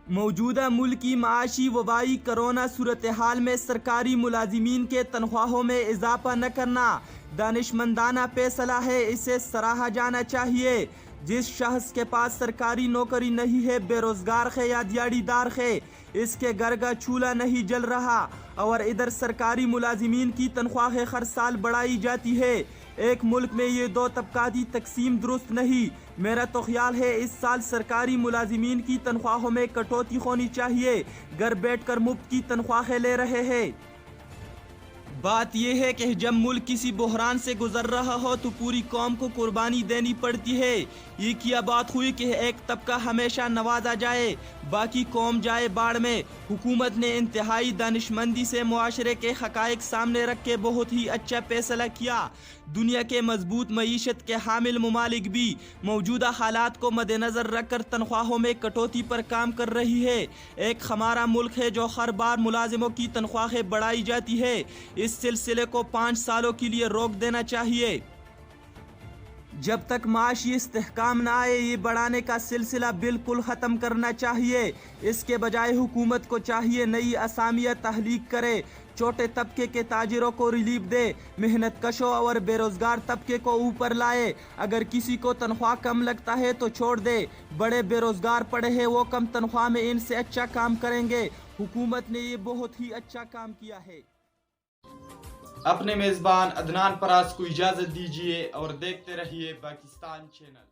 موجودہ ملکی معاشی وبائی کرونا صورتحال میں سرکاری ملازمین کے تنخواہوں میں اضافہ نہ کرنا دانشمندانہ فیصلہ ہے، اسے سراہا جانا چاہیے۔ جس شخص کے پاس سرکاری نوکری نہیں ہے، بے روزگار ہے یا دیہڑی دار ہے، اس کے گھر کا چولہا نہیں جل رہا، اور ادھر سرکاری ملازمین کی تنخواہیں ہر سال بڑھائی جاتی ہے۔ ایک ملک میں یہ دو طبقاتی تقسیم درست نہیں۔ میرا تو خیال ہے اس سال سرکاری ملازمین کی تنخواہوں میں کٹوتی ہونی چاہیے۔ گھر بیٹھ کر مفت کی تنخواہیں لے رہے ہیں۔ بات یہ ہے کہ جب ملک کسی بحران سے گزر رہا ہو تو پوری قوم کو قربانی دینی پڑتی ہے۔ یہ کیا بات ہوئی کہ ایک طبقہ ہمیشہ نوازا جائے، باقی قوم جائے باڑ میں۔ حکومت نے انتہائی دانشمندی سے معاشرے کے حقائق سامنے رکھ کے بہت ہی اچھا فیصلہ کیا۔ دنیا کے مضبوط معیشت کے حامل ممالک بھی موجودہ حالات کو مد نظر رکھ کر تنخواہوں میں کٹوتی پر کام کر رہی ہے۔ ایک ہمارا ملک ہے جو ہر بار ملازموں کی تنخواہیں بڑھائی جاتی ہے۔ اس سلسلے کو 5 سالوں کے لیے روک دینا چاہیے۔ جب تک معاشی استحکام نہ آئے، یہ بڑھانے کا سلسلہ بالکل ختم کرنا چاہیے۔ اس کے بجائے حکومت کو چاہیے نئی اسامیاں تخلیق کرے، چھوٹے طبقے کے تاجروں کو ریلیف دے، محنت کشوں اور بے روزگار طبقے کو اوپر لائے۔ اگر کسی کو تنخواہ کم لگتا ہے تو چھوڑ دے، بڑے بے روزگار پڑے ہیں، وہ کم تنخواہ میں ان سے اچھا کام کریں گے۔ حکومت نے یہ بہت ہی اچھا کام کیا ہے۔ اپنے میزبان عدنان پراس کو اجازت دیجیے اور دیکھتے رہیے پاکستان چینل۔